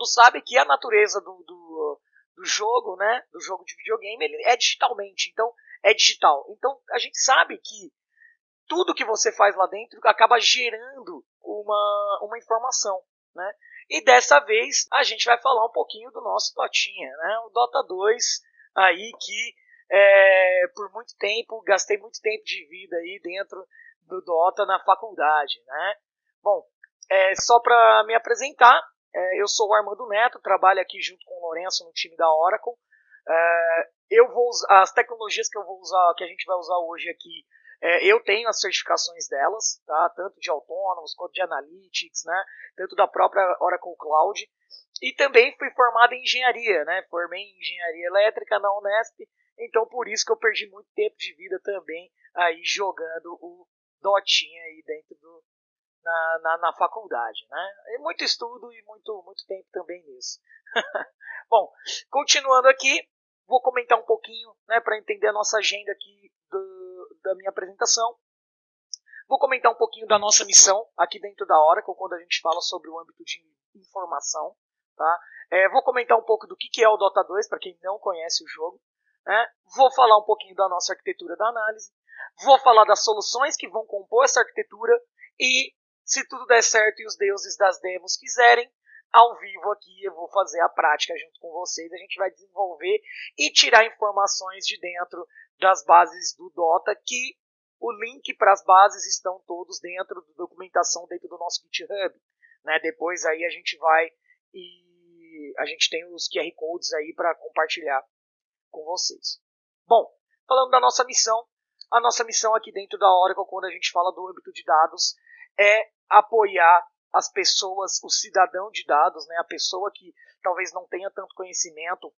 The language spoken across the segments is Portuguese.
mundo sabe que a natureza do jogo, né, do jogo de videogame, ele é digitalmente, então é digital. Então a gente sabe que tudo que você faz lá dentro acaba gerando uma informação, né? E dessa vez a gente vai falar um pouquinho do nosso Dotinha, né? O Dota 2 aí que por muito tempo, gastei muito tempo de vida aí dentro do Dota na faculdade, né? Bom, só para me apresentar, eu sou o Armando Neto, trabalho aqui junto com o Lourenço no time da Oracle. Eu vou usar, as tecnologias que eu vou usar, que a gente vai usar hoje aqui, eu tenho as certificações delas, tá? Tanto de autônomos quanto de analytics, né? Tanto da própria Oracle Cloud. E também fui formado em engenharia, né? Formei em engenharia elétrica na Unesp, então por isso que eu perdi muito tempo de vida também aí jogando o Dotinha aí dentro na faculdade, né? E muito estudo e muito tempo também nisso. Bom, continuando aqui, vou comentar um pouquinho, né, para entender a nossa agenda aqui da minha apresentação. Vou comentar um pouquinho da nossa missão aqui dentro da Oracle, quando a gente fala sobre o âmbito de informação. Tá? Vou comentar um pouco do que é o Dota 2, para quem não conhece o jogo. Né? Vou falar um pouquinho da nossa arquitetura da análise. Vou falar das soluções que vão compor essa arquitetura. E, se tudo der certo e os deuses das demos quiserem, ao vivo aqui eu vou fazer a prática junto com vocês. A gente vai desenvolver e tirar informações de dentro das bases do Dota, que o link para as bases estão todos dentro da documentação, dentro do nosso GitHub. Né? Depois aí a gente vai e a gente tem os QR Codes aí para compartilhar com vocês. Bom, falando da nossa missão, a nossa missão aqui dentro da Oracle, quando a gente fala do âmbito de dados, é apoiar as pessoas, o cidadão de dados, né, a pessoa que talvez não tenha tanto conhecimento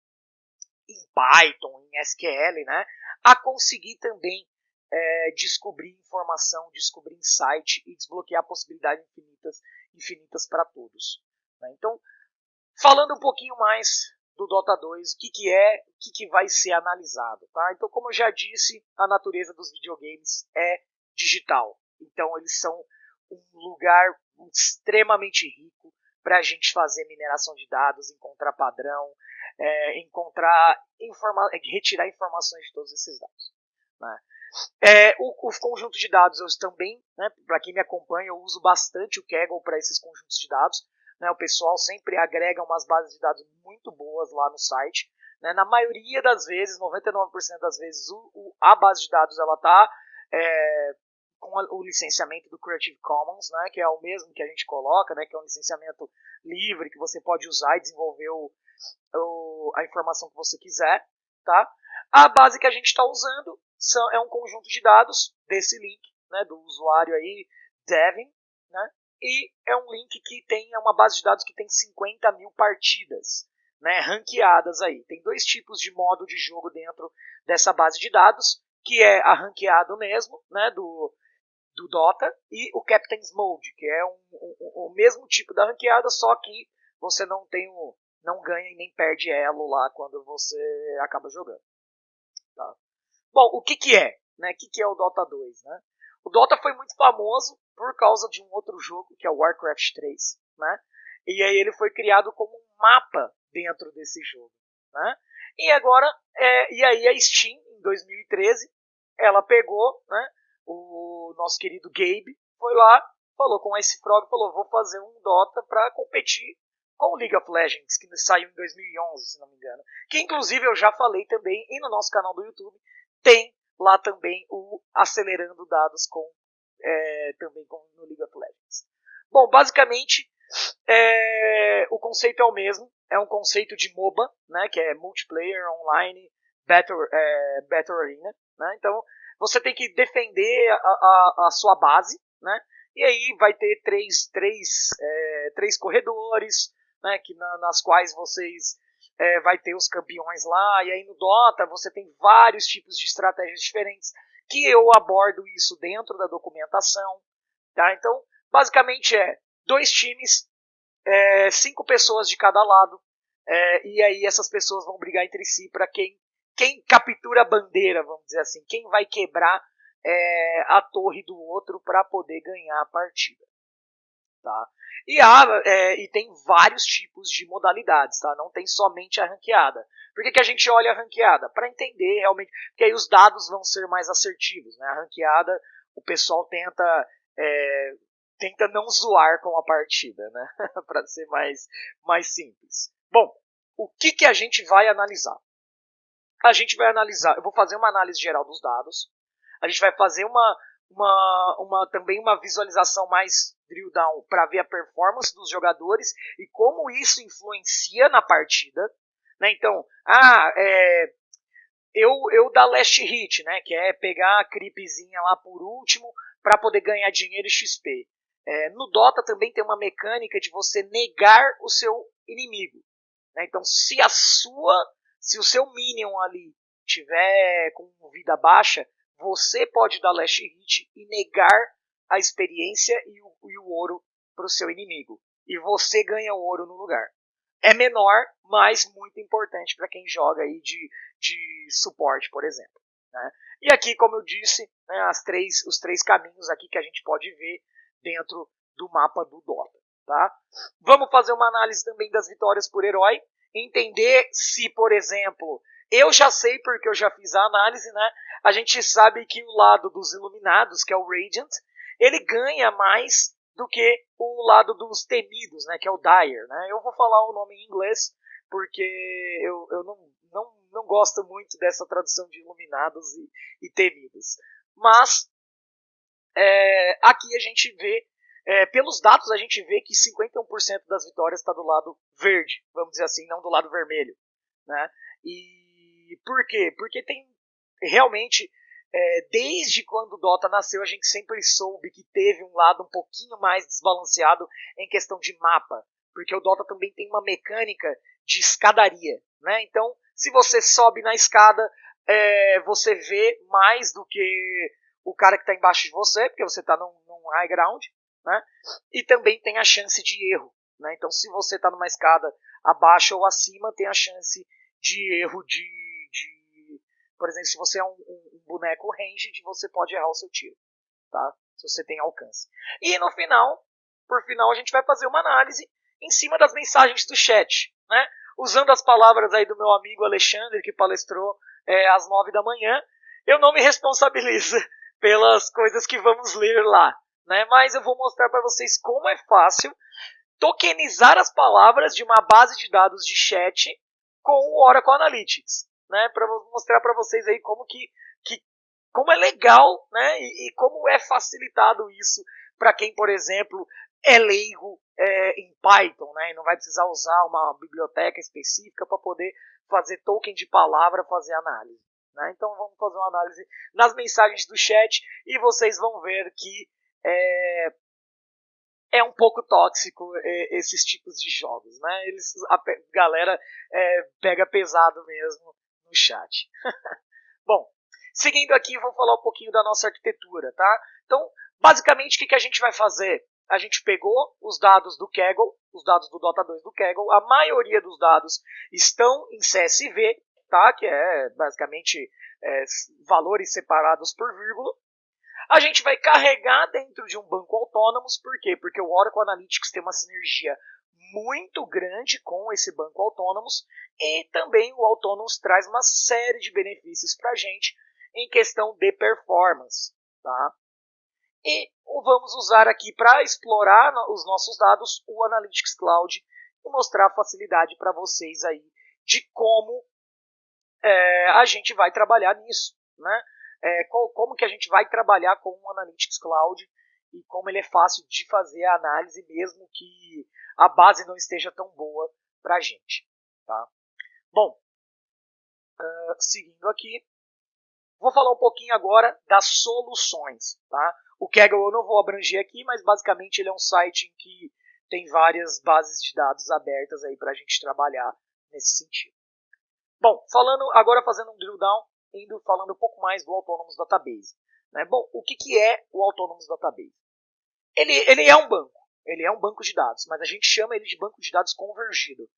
em Python, em SQL, né, a conseguir também descobrir informação, descobrir insight e desbloquear possibilidades infinitas para todos. Né? Então, falando um pouquinho mais do Dota 2, o que vai ser analisado. Tá? Então, como eu já disse, a natureza dos videogames é digital. Então, eles são um lugar extremamente rico para a gente fazer mineração de dados, encontrar padrão, retirar informações de todos esses dados. Né? O conjunto de dados, eu também, né, para quem me acompanha, eu uso bastante o Kaggle para esses conjuntos de dados. Né, o pessoal sempre agrega umas bases de dados muito boas lá no site. Né, na maioria das vezes, 99% das vezes, a base de dados ela está com o licenciamento do Creative Commons, né, que é o mesmo que a gente coloca, né, que é um licenciamento livre que você pode usar e desenvolver a informação que você quiser. Tá? A base que a gente está usando é um conjunto de dados desse link, né, do usuário aí, Devin, né, e é um link que tem uma base de dados que tem 50 mil partidas, né, ranqueadas aí. Tem dois tipos de modo de jogo dentro dessa base de dados, que é a ranqueado mesmo, né, do Dota, e o Captain's Mode, que é o mesmo tipo da ranqueada, só que você não ganha e nem perde elo lá quando você acaba jogando. Tá? Bom, o que é? Né? O que é o Dota 2? Né? O Dota foi muito famoso por causa de um outro jogo, que é o Warcraft 3. Né? E aí ele foi criado como um mapa dentro desse jogo. Né? E agora, e aí a Steam, em 2013, ela pegou, né, o nosso querido Gabe, foi lá, falou com esse Frog, falou, vou fazer um Dota para competir com o League of Legends, que saiu em 2011, se não me engano. Que inclusive eu já falei também, e no nosso canal do YouTube, tem lá também o Acelerando Dados também no League of Legends. Bom, basicamente, o conceito é o mesmo. É um conceito de MOBA, né, que é Multiplayer Online Battle Arena. Né, então, você tem que defender a sua base, né, e aí vai ter três corredores, né, nas quais vocês vai ter os campeões lá, e aí no Dota você tem vários tipos de estratégias diferentes, que eu abordo isso dentro da documentação. Tá? Então, basicamente 2 times, 5 pessoas de cada lado, e aí essas pessoas vão brigar entre si para quem captura a bandeira, vamos dizer assim, quem vai quebrar a torre do outro para poder ganhar a partida. Tá? E tem vários tipos de modalidades, tá? Não tem somente a ranqueada. Por que a gente olha a ranqueada? Para entender realmente, porque aí os dados vão ser mais assertivos. Né? A ranqueada, o pessoal tenta não zoar com a partida, né? Para ser mais simples. Bom, o que a gente vai analisar? A gente vai analisar, eu vou fazer uma análise geral dos dados, a gente vai fazer também uma visualização mais drill down para ver a performance dos jogadores e como isso influencia na partida. Né? Então, eu dar last hit, né, que é pegar a creepzinha lá por último para poder ganhar dinheiro e XP. No Dota também tem uma mecânica de você negar o seu inimigo. Né? Então, se o seu minion ali tiver com vida baixa, você pode dar last hit e negar a experiência e o ouro para o seu inimigo. E você ganha o ouro no lugar. É menor, mas muito importante para quem joga aí de suporte, por exemplo. Né? E aqui, como eu disse, né, os três caminhos aqui que a gente pode ver dentro do mapa do Dota. Tá? Vamos fazer uma análise também das vitórias por herói. Entender se, por exemplo, eu já sei porque eu já fiz a análise, né? A gente sabe que o lado dos iluminados, que é o Radiant, ele ganha mais do que o lado dos temidos, né? Que é o Dire, né? Eu vou falar o nome em inglês porque eu não gosto muito dessa tradução de iluminados e temidos. Mas aqui a gente vê pelos dados a gente vê que 51% das vitórias está do lado verde, vamos dizer assim, não do lado vermelho. Né? E por quê? Porque tem realmente, desde quando o Dota nasceu, a gente sempre soube que teve um lado um pouquinho mais desbalanceado em questão de mapa. Porque o Dota também tem uma mecânica de escadaria. Né? Então, se você sobe na escada, você vê mais do que o cara que está embaixo de você, porque você está num high ground. Né? E também tem a chance de erro. Né? Então, se você está numa escada abaixo ou acima, tem a chance de erro por exemplo, se você é um boneco ranged, você pode errar o seu tiro. Tá? Se você tem alcance. E no final, por final, a gente vai fazer uma análise em cima das mensagens do chat. Né? Usando as palavras aí do meu amigo Alexandre, que palestrou às 9 da manhã, eu não me responsabilizo pelas coisas que vamos ler lá. Né? Mas eu vou mostrar para vocês como é fácil tokenizar as palavras de uma base de dados de chat com o Oracle Analytics. Né? Para mostrar para vocês aí como é legal, né? E como é facilitado isso para quem, por exemplo, é leigo em Python, né? E não vai precisar usar uma biblioteca específica para poder fazer token de palavra, fazer análise. Né? Então vamos fazer uma análise nas mensagens do chat e vocês vão ver que é um pouco tóxico esses tipos de jogos. Né? A galera pega pesado mesmo no chat. Bom, seguindo aqui, vou falar um pouquinho da nossa arquitetura. Tá? Então, basicamente, o que a gente vai fazer? A gente pegou os dados do Kaggle, os dados do Dota 2 do Kaggle, a maioria dos dados estão em CSV, tá? Que é basicamente valores separados por vírgula. A gente vai carregar dentro de um banco Autonomous, por quê? Porque o Oracle Analytics tem uma sinergia muito grande com esse banco Autonomous e também o Autonomous traz uma série de benefícios para a gente em questão de performance. Tá? E vamos usar aqui para explorar os nossos dados o Analytics Cloud e mostrar a facilidade para vocês aí de como a gente vai trabalhar nisso. Né? Como que a gente vai trabalhar com o Analytics Cloud e como ele é fácil de fazer a análise mesmo que a base não esteja tão boa para a gente. Tá? Bom, seguindo aqui, vou falar um pouquinho agora das soluções. Tá? O Kaggle eu não vou abranger aqui, mas basicamente ele é um site em que tem várias bases de dados abertas aí para a gente trabalhar nesse sentido. Bom, fazendo um drill down, falando um pouco mais do Autonomous Database. Né? Bom, o que é o Autonomous Database? Ele é um banco. Ele é um banco de dados, mas a gente chama ele de banco de dados convergido,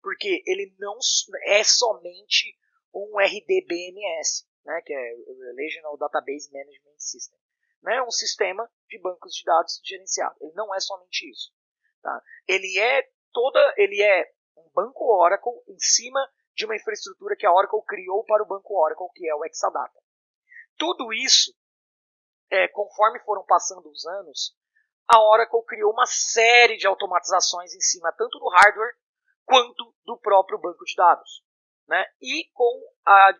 porque ele não é somente um RDBMS, né, que é Relational Database Management System. né, um sistema de bancos de dados gerenciado. Ele não é somente isso. Tá? Ele é um banco Oracle em cima de uma infraestrutura que a Oracle criou para o banco Oracle, que é o Exadata. Tudo isso, conforme foram passando os anos, a Oracle criou uma série de automatizações em cima tanto do hardware quanto do próprio banco de dados. Né? E com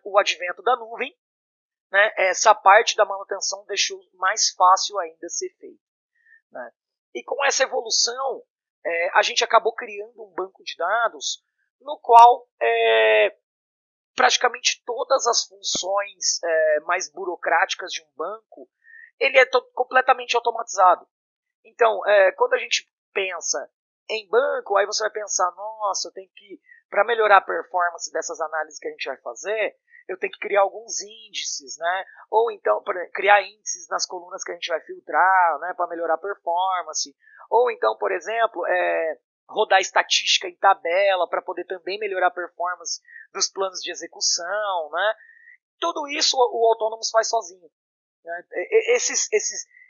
o advento da nuvem, né, essa parte da manutenção deixou mais fácil ainda ser feita. Né? E com essa evolução, a gente acabou criando um banco de dados no qual praticamente todas as funções mais burocráticas de um banco, ele é completamente automatizado. Então, quando a gente pensa em banco, aí você vai pensar, nossa, eu tenho que, para melhorar a performance dessas análises que a gente vai fazer, eu tenho que criar alguns índices, né? Ou então criar índices nas colunas que a gente vai filtrar, né, para melhorar a performance. Ou então, por exemplo, rodar estatística em tabela para poder também melhorar a performance dos planos de execução, né? Tudo isso o Autonomous faz sozinho. Né?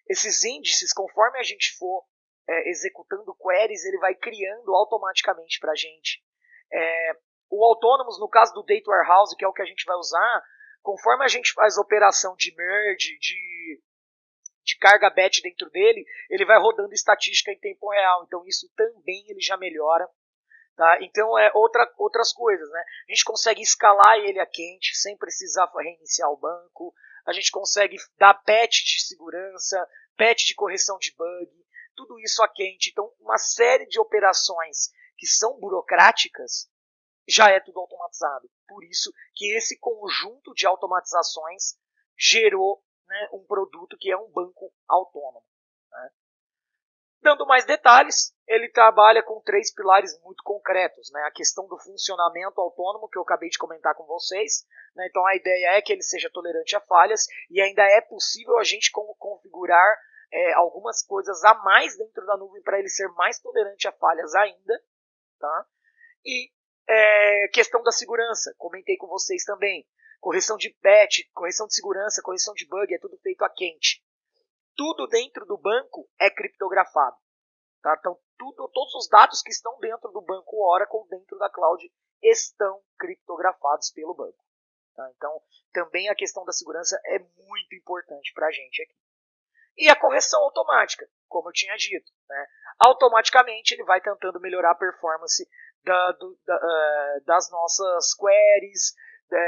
Esses índices, conforme a gente for executando queries, ele vai criando automaticamente para a gente. O Autonomous, no caso do Data Warehouse, que é o que a gente vai usar, conforme a gente faz operação de merge, de carga batch dentro dele, ele vai rodando estatística em tempo real. Então isso também ele já melhora. Tá? Então outras coisas. Né? A gente consegue escalar ele a quente sem precisar reiniciar o banco. A gente consegue dar patch de segurança, patch de correção de bug, tudo isso a quente. Então uma série de operações que são burocráticas já é tudo automatizado. Por isso que esse conjunto de automatizações gerou, né, um produto que é um banco autônomo. Né? Dando mais detalhes, ele trabalha com 3 pilares muito concretos. Né? A questão do funcionamento autônomo, que eu acabei de comentar com vocês. Né? Então a ideia é que ele seja tolerante a falhas e ainda é possível a gente configurar algumas coisas a mais dentro da nuvem para ele ser mais tolerante a falhas ainda. Tá? E questão da segurança, comentei com vocês também. Correção de patch, correção de segurança, correção de bug, é tudo feito a quente. Tudo dentro do banco é criptografado. Tá? Então, todos os dados que estão dentro do banco Oracle, dentro da cloud, estão criptografados pelo banco. Tá? Então, também a questão da segurança é muito importante para a gente aqui. E a correção automática, como eu tinha dito. Né? Automaticamente ele vai tentando melhorar a performance das nossas queries,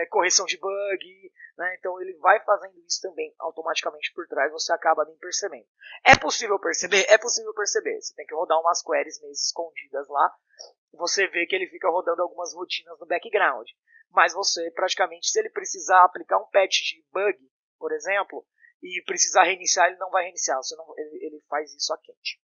correção de bug, né? Então ele vai fazendo isso também automaticamente por trás, você acaba nem percebendo. É possível perceber? É possível perceber. Você tem que rodar umas queries meio escondidas lá, você vê que ele fica rodando algumas rotinas no background. Mas você praticamente, se ele precisar aplicar um patch de bug, por exemplo, e precisar reiniciar, ele não vai reiniciar, ele faz isso a quente.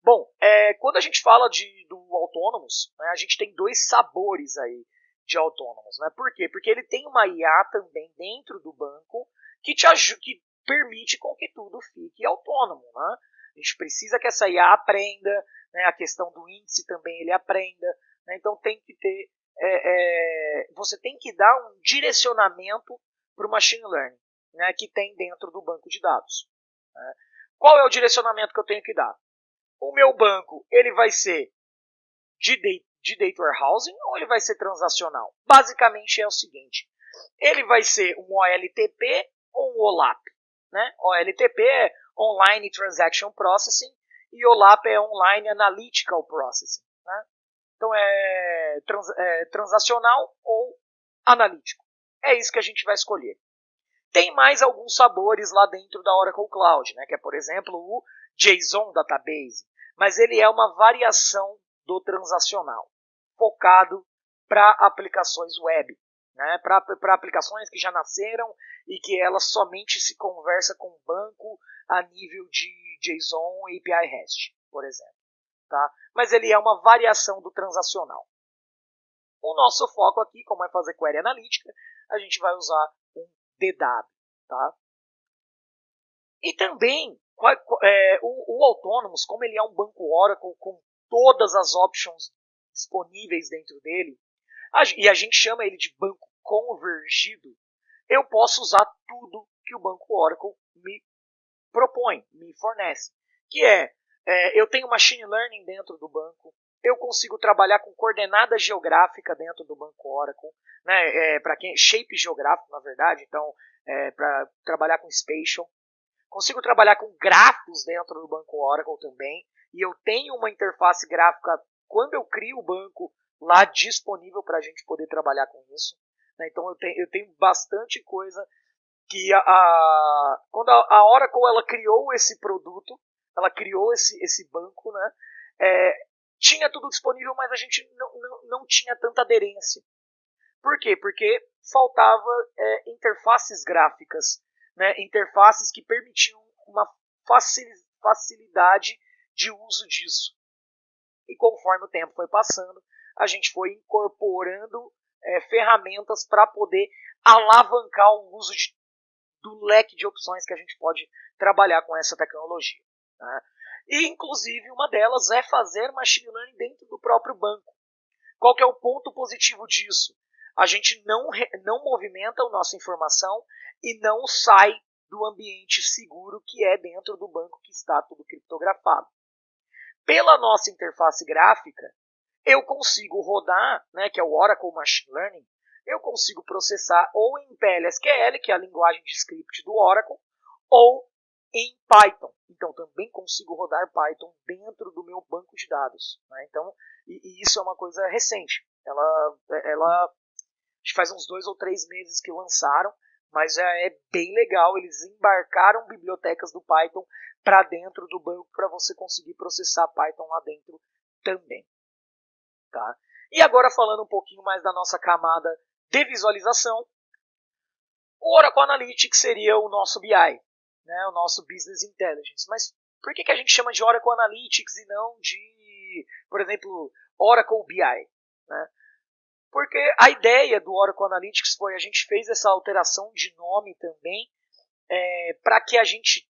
Bom, quando a gente fala do Autonomous, né, a gente tem 2 sabores aí de Autonomous. Né? Por quê? Porque ele tem uma IA também dentro do banco que que permite com que tudo fique autônomo. Né? A gente precisa que essa IA aprenda, né, a questão do índice também ele aprenda. Né? Então tem que ter, você tem que dar um direcionamento para o Machine Learning, né, que tem dentro do banco de dados. Né? Qual é o direcionamento que eu tenho que dar? O meu banco ele vai ser de Data Warehousing ou ele vai ser transacional? Basicamente é o seguinte, ele vai ser um OLTP ou um OLAP. Né? OLTP é Online Transaction Processing e OLAP é Online Analytical Processing. Né? Então é transacional ou analítico. É isso que a gente vai escolher. Tem mais alguns sabores lá dentro da Oracle Cloud, né? Que é, por exemplo, o JSON Database, mas ele é uma variação do transacional, focado para aplicações web, né? Para aplicações que já nasceram e que elas somente se conversam com o banco a nível de JSON API REST, por exemplo. Tá? Mas ele é uma variação do transacional. O nosso foco aqui, como é fazer query analítica, a gente vai usar um DW. Tá? E também o Autonomous, como ele é um banco Oracle com todas as options disponíveis dentro dele, e a gente chama ele de banco convergido, eu posso usar tudo que o Banco Oracle me propõe, me fornece, que eu tenho machine learning dentro do banco, eu consigo trabalhar com coordenada geográfica dentro do Banco Oracle, né, para quem shape geográfico, na verdade, então para trabalhar com spatial, consigo trabalhar com gráficos dentro do Banco Oracle também, e eu tenho uma interface gráfica quando eu crio o banco lá disponível para a gente poder trabalhar com isso, né, então eu tenho bastante coisa que quando a Oracle ela criou esse produto, ela criou esse banco, né? Tinha tudo disponível, mas a gente não tinha tanta aderência. Por quê? Porque faltava interfaces gráficas, né? Interfaces que permitiam uma facilidade de uso disso. E conforme o tempo foi passando, a gente foi incorporando ferramentas para poder alavancar o uso do leque de opções que a gente pode trabalhar com essa tecnologia. Né? E, inclusive, uma delas é fazer machine learning dentro do próprio banco. Qual que é o ponto positivo disso? A gente não movimenta a nossa informação e não sai do ambiente seguro que é dentro do banco que está tudo criptografado. Pela nossa interface gráfica, eu consigo rodar, né, que é o Oracle Machine Learning, eu consigo processar ou em PLSQL, que é a linguagem de script do Oracle, ou em Python. Então, também consigo rodar Python dentro do meu banco de dados. Né? Então, e isso é uma coisa recente. Ela acho que faz uns 2 ou 3 meses que lançaram, mas já é bem legal. Eles embarcaram bibliotecas do Python para dentro do banco para você conseguir processar Python lá dentro também. Tá? E agora falando um pouquinho mais da nossa camada de visualização, o Oracle Analytics seria o nosso BI, né, o nosso Business Intelligence. Mas por que a gente chama de Oracle Analytics e não de, por exemplo, Oracle BI? Né? Porque a ideia do Oracle Analytics foi, a gente fez essa alteração de nome também, para que a gente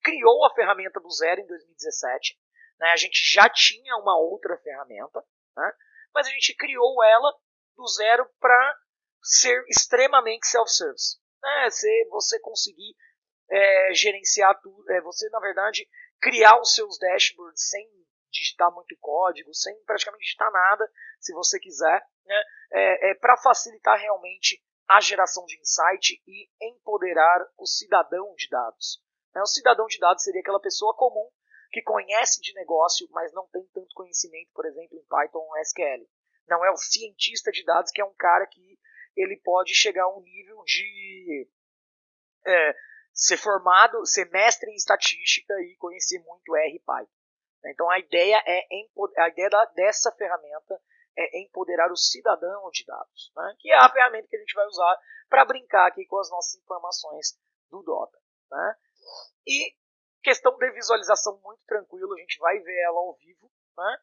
criou a ferramenta do zero em 2017, né? A gente já tinha uma outra ferramenta, né? Mas a gente criou ela do zero para ser extremamente self-service. Né? Você conseguir gerenciar tudo, você na verdade criar os seus dashboards sem digitar muito código, sem praticamente digitar nada, se você quiser, né? Para facilitar realmente a geração de insight e empoderar o cidadão de dados. O cidadão de dados seria aquela pessoa comum que conhece de negócio, mas não tem tanto conhecimento, por exemplo, em Python ou SQL. Não é o cientista de dados, que é um cara que ele pode chegar a um nível de ser formado, ser mestre em estatística e conhecer muito R e Python. Então a ideia dessa ferramenta é empoderar o cidadão de dados, né? Que é a ferramenta que a gente vai usar para brincar aqui com as nossas informações do Dota. Né? E questão de visualização muito tranquilo, a gente vai ver ela ao vivo. Né?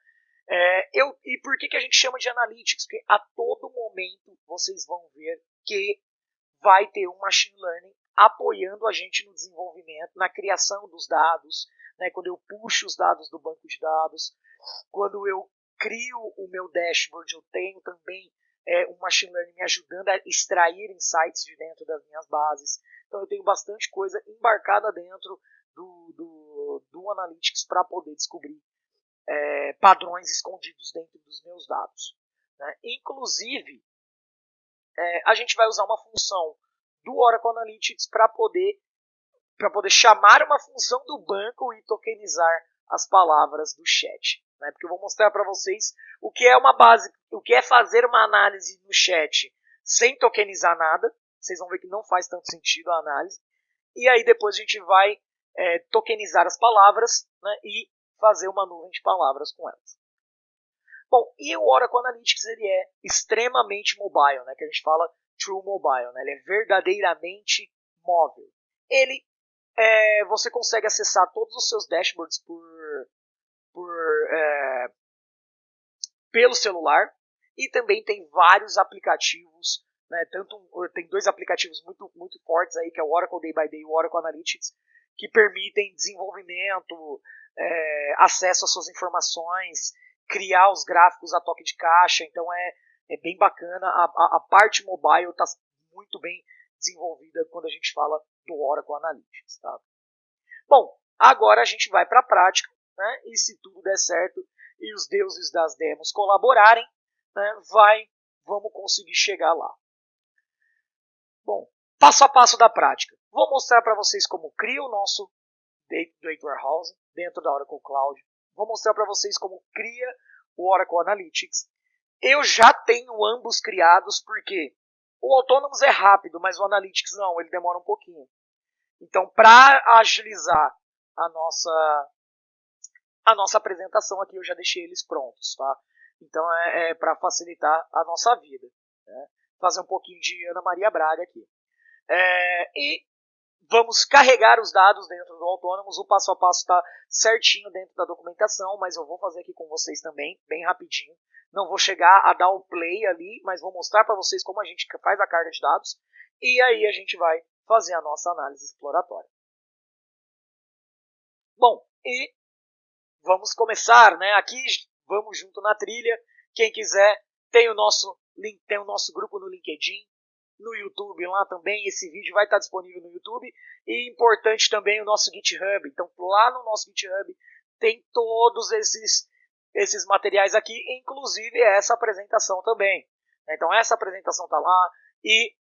E por que a gente chama de Analytics? Porque a todo momento vocês vão ver que vai ter um Machine Learning apoiando a gente no desenvolvimento, na criação dos dados, né? Quando eu puxo os dados do banco de dados, quando eu crio o meu dashboard, eu tenho também um Machine Learning me ajudando a extrair insights de dentro das minhas bases. Então eu tenho bastante coisa embarcada dentro do Analytics para poder descobrir padrões escondidos dentro dos meus dados. Né? Inclusive, a gente vai usar uma função do Oracle Analytics para poder chamar uma função do banco e tokenizar as palavras do chat. Né? Porque eu vou mostrar para vocês o que é uma base, o que é fazer uma análise no chat sem tokenizar nada. Vocês vão ver que não faz tanto sentido a análise. E aí depois a gente vai tokenizar as palavras, né, e fazer uma nuvem de palavras com elas. Bom, e o Oracle Analytics ele é extremamente mobile, né, que a gente fala true mobile, né, ele é verdadeiramente móvel. Ele, você consegue acessar todos os seus dashboards pelo celular, e também tem vários aplicativos, né, tem 2 aplicativos muito, muito fortes aí, que é o Oracle Day by Day e o Oracle Analytics, que permitem desenvolvimento, acesso às suas informações, criar os gráficos a toque de caixa. Então é bem bacana. A parte mobile está muito bem desenvolvida quando a gente fala do Oracle Analytics. Tá? Bom, agora a gente vai para a prática, né? E se tudo der certo e os deuses das demos colaborarem, né? Vamos conseguir chegar lá. Bom, passo a passo da prática. Vou mostrar para vocês como cria o nosso Data Warehouse dentro da Oracle Cloud. Vou mostrar para vocês como cria o Oracle Analytics. Eu já tenho ambos criados porque o Autonomous é rápido, mas o Analytics não, ele demora um pouquinho. Então, para agilizar a nossa apresentação aqui, eu já deixei eles prontos, tá? Então, é para facilitar a nossa vida. Né? Fazer um pouquinho de Ana Maria Braga aqui. E vamos carregar os dados dentro do Autonomous. O passo a passo está certinho dentro da documentação, mas eu vou fazer aqui com vocês também, bem rapidinho. Não vou chegar a dar o play ali, mas vou mostrar para vocês como a gente faz a carga de dados. E aí a gente vai fazer a nossa análise exploratória. Bom, e vamos começar, né? Aqui vamos junto na trilha. Quem quiser, tem o nosso grupo no LinkedIn, no YouTube lá também. Esse vídeo vai estar disponível no YouTube. E importante também o nosso GitHub. Então lá no nosso GitHub tem todos esses materiais aqui, inclusive essa apresentação também. Então essa apresentação está lá. E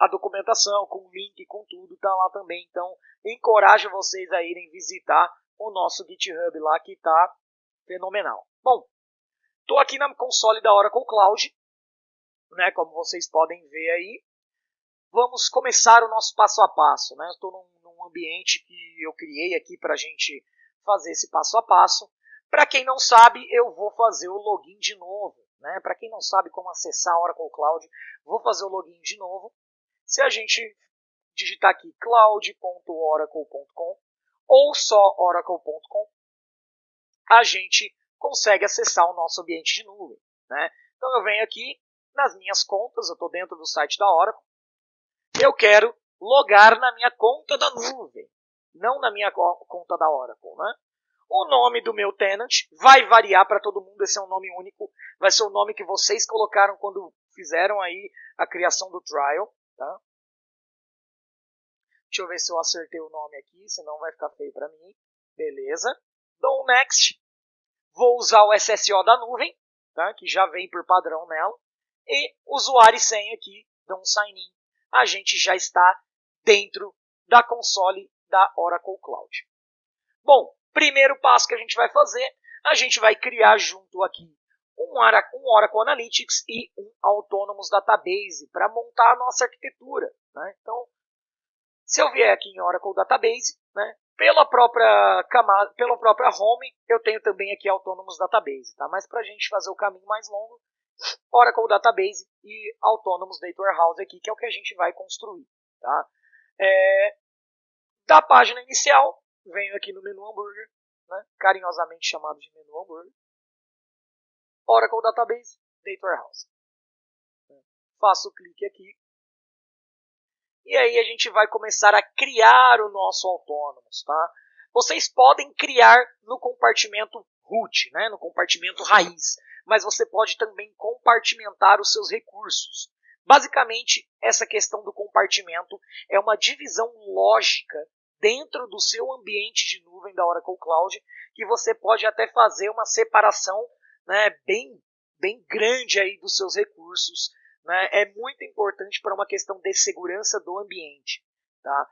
a documentação com o link, com tudo, está lá também. Então, encorajo vocês a irem visitar o nosso GitHub lá, que está fenomenal. Bom, estou aqui na console da Oracle Cloud, né, como vocês podem ver aí. Vamos começar o nosso passo a passo. Né? Estou num ambiente que eu criei aqui para a gente fazer esse passo a passo. Para quem não sabe, eu vou fazer o login de novo. Né? Para quem não sabe como acessar a Oracle Cloud, vou fazer o login de novo. Se a gente digitar aqui cloud.oracle.com ou só oracle.com, a gente consegue acessar o nosso ambiente de nuvem. Né? Então eu venho aqui nas minhas contas, eu estou dentro do site da Oracle, eu quero logar na minha conta da nuvem, não na minha conta da Oracle. Né? O nome do meu tenant vai variar para todo mundo, esse é um nome único, vai ser o nome que vocês colocaram quando fizeram aí a criação do trial. Tá? Deixa eu ver se eu acertei o nome aqui, senão vai ficar feio para mim. Beleza. Dou Next. Vou usar o SSO da nuvem, tá? Que já vem por padrão nela. E usuário e senha aqui, dou um sign in. A gente já está dentro da console da Oracle Cloud. Bom, primeiro passo que a gente vai fazer, a gente vai criar junto aqui um Oracle Analytics e um Autonomous Database para montar a nossa arquitetura. Né? Então, se eu vier aqui em Oracle Database, né, pela própria home, eu tenho também aqui Autonomous Database. Tá? Mas para a gente fazer o caminho mais longo, Oracle Database e Autonomous Data Warehouse aqui, que é o que a gente vai construir. Tá? Da página inicial, venho aqui no menu hambúrguer, né, carinhosamente chamado de menu hambúrguer. Oracle Database, Data Warehouse. Faço o clique aqui. E aí a gente vai começar a criar o nosso Autonomous. Tá? Vocês podem criar no compartimento root, né, no compartimento raiz. Mas você pode também compartimentar os seus recursos. Basicamente, essa questão do compartimento é uma divisão lógica dentro do seu ambiente de nuvem da Oracle Cloud, que você pode até fazer uma separação, né, bem grande aí dos seus recursos. Né? É muito importante para uma questão de segurança do ambiente. Tá?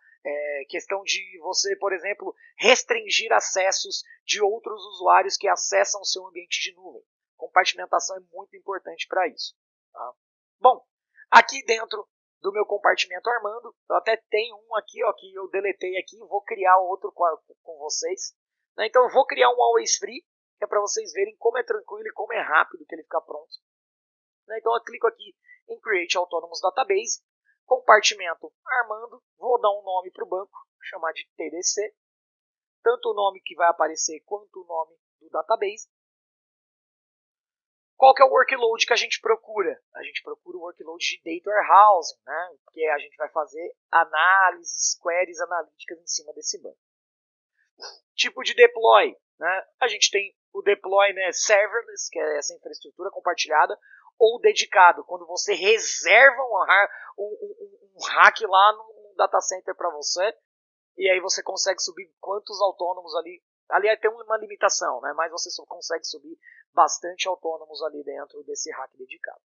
Questão de você, por exemplo, restringir acessos de outros usuários que acessam o seu ambiente de nuvem. Compartimentação é muito importante para isso. Tá? Bom, aqui dentro do meu compartimento Armando, eu até tenho um aqui, ó, que eu deletei aqui, vou criar outro com vocês. Né? Então eu vou criar um Always Free, que é para vocês verem como é tranquilo e como é rápido que ele fica pronto. Né? Então eu clico aqui em Create Autonomous Database, compartimento Armando, vou dar um nome para o banco, chamar de TDC, tanto o nome que vai aparecer quanto o nome do database. Qual que é o workload que a gente procura? A gente procura o workload de Data Warehouse, né? Porque a gente vai fazer análises, queries analíticas em cima desse banco. Tipo de deploy, né? A gente tem o deploy, né, serverless, que é essa infraestrutura compartilhada, ou dedicado, quando você reserva um hack lá no data center para você, e aí você consegue subir quantos autônomos ali. Ali tem uma limitação, né? Mas você só consegue subir bastante autônomos ali dentro desse hack dedicado.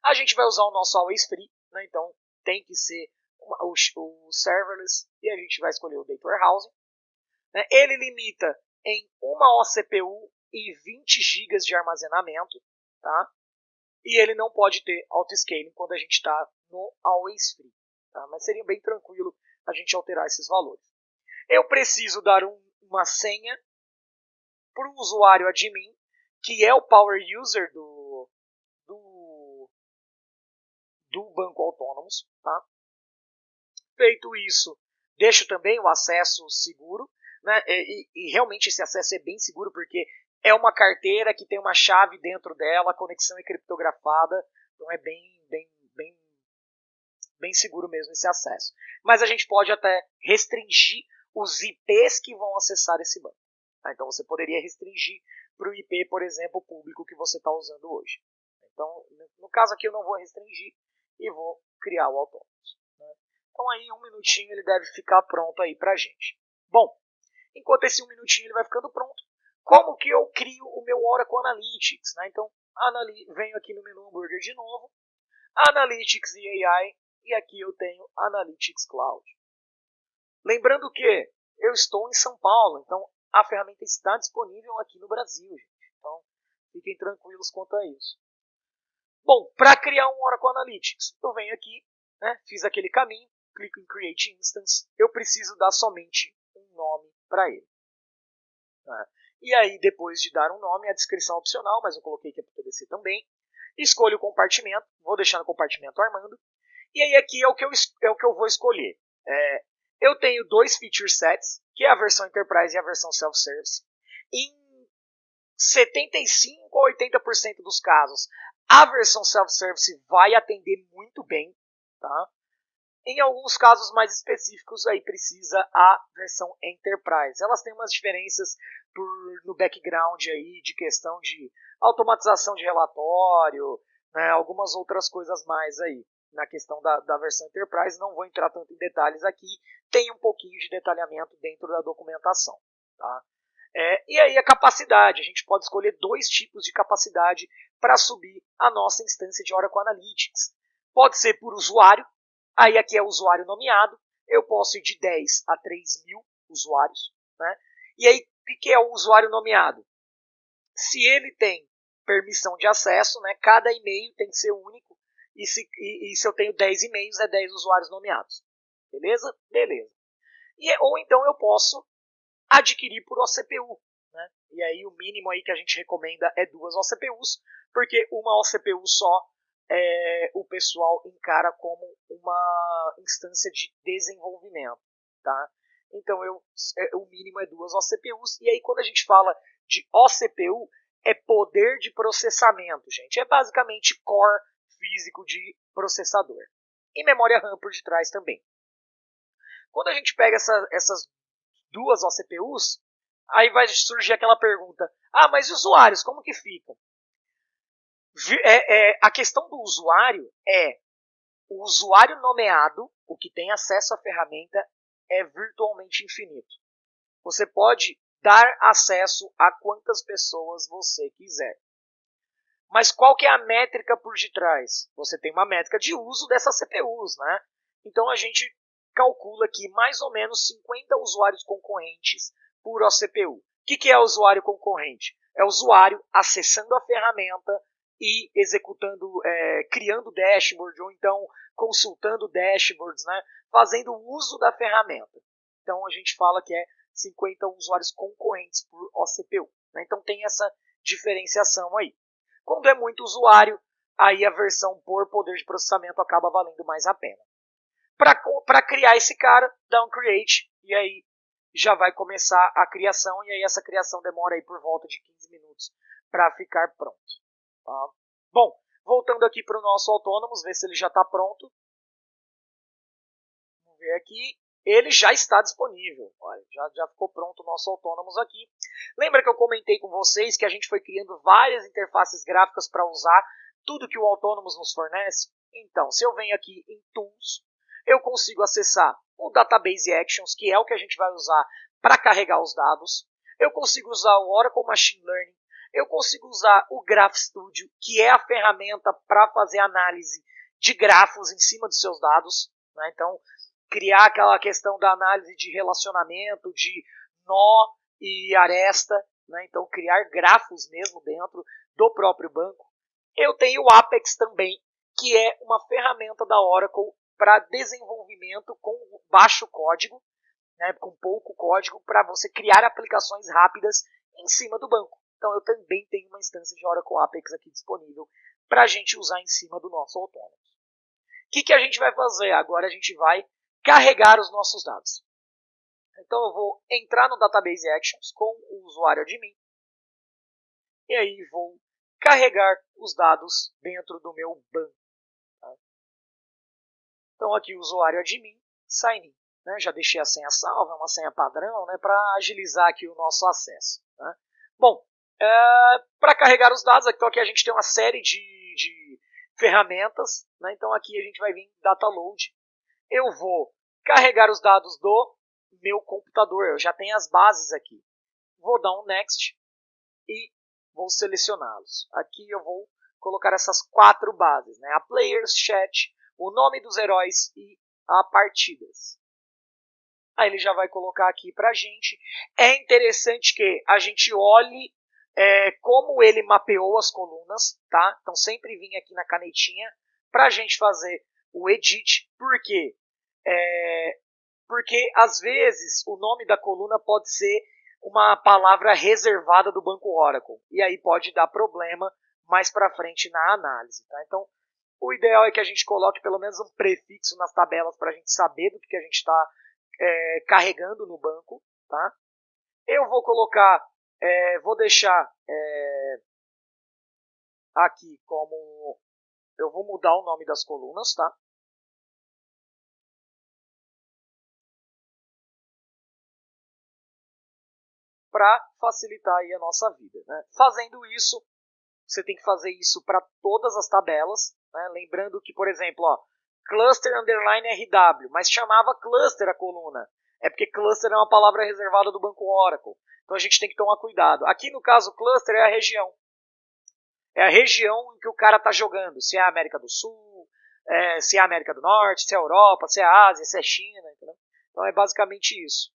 A gente vai usar o nosso Always Free, né? Então tem que ser o serverless, e a gente vai escolher o Data Warehousing. Né? Ele limita em uma OCPU e 20 GB de armazenamento, tá? E ele não pode ter auto-scaling quando a gente está no Always Free. Tá? Mas seria bem tranquilo a gente alterar esses valores. Eu preciso dar uma senha para o usuário admin, que é o power user do banco Autônomos. Tá? Feito isso, deixo também o acesso seguro. Né? E realmente esse acesso é bem seguro, porque é uma carteira que tem uma chave dentro dela, a conexão é criptografada, então é bem seguro mesmo esse acesso. Mas a gente pode até restringir os IPs que vão acessar esse banco. Tá? Então você poderia restringir para o IP, por exemplo, público que você está usando hoje. Então, no caso aqui eu não vou restringir e vou criar o Autônomos. Né? Então aí em 1 minutinho ele deve ficar pronto aí para a gente. Bom, enquanto esse 1 minutinho ele vai ficando pronto, como que eu crio o meu Oracle Analytics? Né? Então, venho aqui no menu Hambúrguer de novo, Analytics e AI, e aqui eu tenho Analytics Cloud. Lembrando que eu estou em São Paulo, então a ferramenta está disponível aqui no Brasil, gente. Então, fiquem tranquilos quanto a isso. Bom, para criar um Oracle Analytics, eu venho aqui, né, fiz aquele caminho, clico em Create Instance, eu preciso dar somente um nome para ele. Né? E aí, depois de dar um nome, a descrição opcional, mas eu coloquei que é para PDC também, escolho o compartimento, vou deixar no compartimento Armando, e aí aqui é o que eu vou escolher. Eu tenho 2 feature sets, que é a versão Enterprise e a versão Self-Service. Em 75 a 80% dos casos, a versão Self-Service vai atender muito bem. Tá? Em alguns casos mais específicos, aí precisa a versão Enterprise. Elas têm umas diferenças no background aí, de questão de automatização de relatório, né, algumas outras coisas mais aí. Na questão da versão Enterprise, não vou entrar tanto em detalhes aqui, tem um pouquinho de detalhamento dentro da documentação. Tá? E aí a capacidade, a gente pode escolher 2 tipos de capacidade para subir a nossa instância de Oracle Analytics. Pode ser por usuário, aí aqui é o usuário nomeado, eu posso ir de 10 a 3.000 usuários. Né? E aí, o que é o usuário nomeado? Se ele tem permissão de acesso, né, cada e-mail tem que ser único, e se eu tenho 10 e-mails, é 10 usuários nomeados. Beleza? Beleza. Ou então eu posso adquirir por OCPU. Né? E aí o mínimo aí que a gente recomenda é 2 OCPUs, porque uma OCPU só o pessoal encara como uma instância de desenvolvimento. Tá? Então o mínimo é 2 OCPUs, e aí quando a gente fala de OCPU, é poder de processamento, gente. É basicamente core físico de processador. E memória RAM por detrás também. Quando a gente pega essas 2 OCPUs, aí vai surgir aquela pergunta, mas usuários, como que ficam? A questão do usuário é o usuário nomeado, o que tem acesso à ferramenta, é virtualmente infinito. Você pode dar acesso a quantas pessoas você quiser. Mas qual que é a métrica por detrás? Você tem uma métrica de uso dessas CPUs, né? Então a gente calcula aqui mais ou menos 50 usuários concorrentes por OCPU. O que é usuário concorrente? É o usuário acessando a ferramenta e executando, criando dashboard, ou então consultando dashboards, né? Fazendo uso da ferramenta. Então a gente fala que é 50 usuários concorrentes por OCPU. Né? Então tem essa diferenciação aí. Quando é muito usuário, aí a versão por poder de processamento acaba valendo mais a pena. Para criar esse cara, dá um create, e aí já vai começar a criação, e aí essa criação demora aí por volta de 15 minutos para ficar pronto. Tá? Bom, voltando aqui para o nosso Autônomos, ver se ele já está pronto. Vamos ver aqui. Ele já está disponível. Olha, já ficou pronto o nosso Autônomos aqui. Lembra que eu comentei com vocês que a gente foi criando várias interfaces gráficas para usar tudo que o Autônomos nos fornece? Então, se eu venho aqui em Tools, eu consigo acessar o Database Actions, que é o que a gente vai usar para carregar os dados. Eu consigo usar o Oracle Machine Learning. Eu consigo usar o Graph Studio, que é a ferramenta para fazer análise de grafos em cima dos seus dados. Né? Então, criar aquela questão da análise de relacionamento, de nó e aresta. Né? Então, criar grafos mesmo dentro do próprio banco. Eu tenho o Apex também, que é uma ferramenta da Oracle para desenvolvimento com baixo código, né, com pouco código, para você criar aplicações rápidas em cima do banco. Então eu também tenho uma instância de Oracle Apex aqui disponível para a gente usar em cima do nosso Autonomous. O que a gente vai fazer? Agora a gente vai carregar os nossos dados. Então eu vou entrar no Database Actions com o usuário admin e aí vou carregar os dados dentro do meu banco. Tá? Então aqui o usuário admin, sign in. Né? Já deixei a senha salva, é uma senha padrão, né, para agilizar aqui o nosso acesso. Né? Bom, para carregar os dados, então aqui a gente tem uma série de ferramentas. Né? Então aqui a gente vai vir em Data Load. Eu vou carregar os dados do meu computador, eu já tenho as bases aqui. Vou dar um Next e vou selecioná-los. Aqui eu vou colocar essas 4 bases, né? A Players, Chat, o nome dos heróis e a partidas. Aí ele já vai colocar aqui pra gente. É interessante que a gente olhe como ele mapeou as colunas, tá? Então sempre vim aqui na canetinha pra gente fazer o edit. Por quê? Porque às vezes o nome da coluna pode ser uma palavra reservada do banco Oracle. E aí pode dar problema mais para frente na análise. Tá? Então, o ideal é que a gente coloque pelo menos um prefixo nas tabelas para a gente saber do que a gente está carregando no banco. Tá? Eu vou colocar, vou deixar aqui como... Eu vou mudar o nome das colunas, tá? Para facilitar aí a nossa vida. Né? Fazendo isso, você tem que fazer isso para todas as tabelas. Né? Lembrando que, por exemplo, ó, cluster underline RW, mas chamava cluster a coluna. É porque cluster é uma palavra reservada do banco Oracle. Então a gente tem que tomar cuidado. Aqui no caso, cluster é a região. É a região em que o cara está jogando. Se é a América do Sul, se é a América do Norte, se é a Europa, se é a Ásia, se é a China. Entendeu? Então é basicamente isso.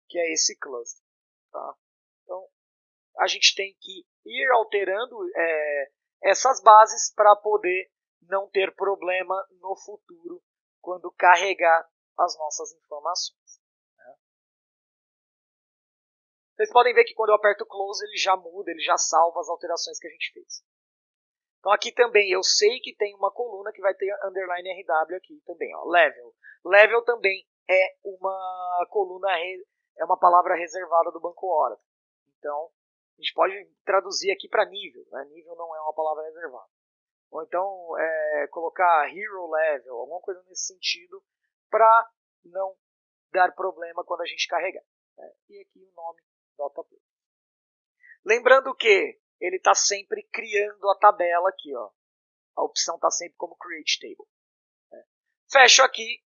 Que é esse cluster. Tá? Então a gente tem que ir alterando essas bases para poder não ter problema no futuro quando carregar as nossas informações. Né? Vocês podem ver que quando eu aperto Close ele já muda, ele já salva as alterações que a gente fez. Então aqui também eu sei que tem uma coluna que vai ter underline RW aqui também. Ó, level. Level também é uma coluna, é uma palavra reservada do banco Oracle. Então a gente pode traduzir aqui para nível. Né? Nível não é uma palavra reservada. Ou então colocar hero level, alguma coisa nesse sentido, para não dar problema quando a gente carregar. Né? E aqui o nome DataPlay. Lembrando que ele está sempre criando a tabela aqui. Ó. A opção está sempre como Create Table. Né? Fecho aqui,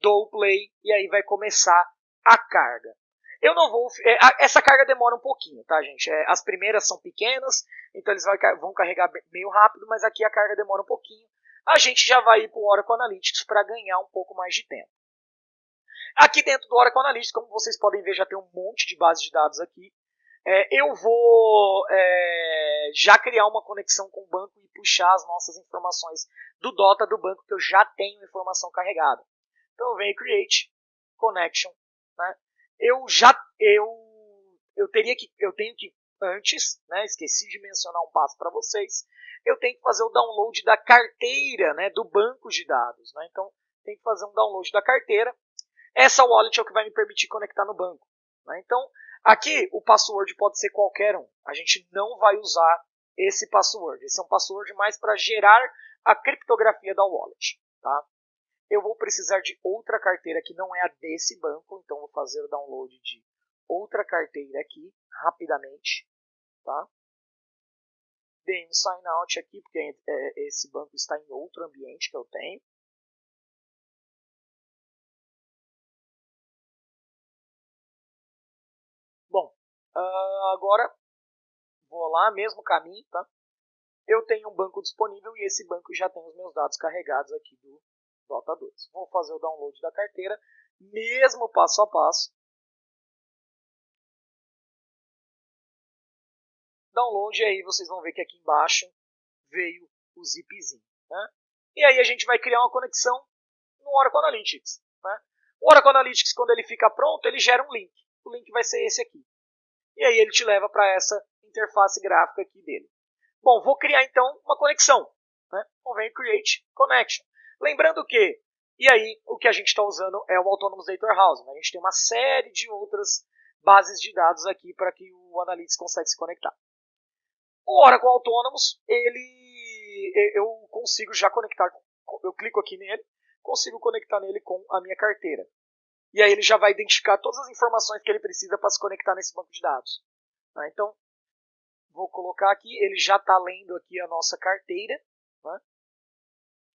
dou o play e aí vai começar a carga. Eu não vou. Essa carga demora um pouquinho, tá, gente? As primeiras são pequenas, então eles vão carregar meio rápido, mas aqui a carga demora um pouquinho. A gente já vai ir para o Oracle Analytics para ganhar um pouco mais de tempo. Aqui dentro do Oracle Analytics, como vocês podem ver, já tem um monte de bases de dados aqui. Eu vou já criar uma conexão com o banco e puxar as nossas informações do Dota do banco que eu já tenho informação carregada. Então eu venho Create, Connection, né? Eu tenho que antes, né, esqueci de mencionar um passo para vocês, eu tenho que fazer o download da carteira, né, do banco de dados, né? Então tem que fazer um download da carteira. Essa wallet é o que vai me permitir conectar no banco, né? Então aqui o password pode ser qualquer um. A gente não vai usar esse password. Esse é um password mais para gerar a criptografia da wallet, tá? Eu vou precisar de outra carteira que não é a desse banco, então vou fazer o download de outra carteira aqui, rapidamente. Tá? dei um sign out aqui, porque esse banco está em outro ambiente que eu tenho. Bom, agora vou lá, mesmo caminho, tá? Eu tenho um banco disponível e esse banco já tem os meus dados carregados aqui do Dota 2. Vou fazer o download da carteira, mesmo passo a passo. Download, e aí vocês vão ver que aqui embaixo veio o zipzinho, né? E aí a gente vai criar uma conexão no Oracle Analytics, né? O Oracle Analytics, quando ele fica pronto, ele gera um link. O link vai ser esse aqui. E aí ele te leva para essa interface gráfica aqui dele. Bom, vou criar então uma conexão, né? Então vem Create Connection. Lembrando que, e aí o que a gente está usando é o Autonomous Data Warehouse, né? A gente tem uma série de outras bases de dados aqui para que o Analytics consiga se conectar. O Oracle Autonomous, eu consigo já conectar, eu clico aqui nele, consigo conectar nele com a minha carteira. E aí ele já vai identificar todas as informações que ele precisa para se conectar nesse banco de dados. Né? Então, vou colocar aqui, ele já está lendo aqui a nossa carteira. Né?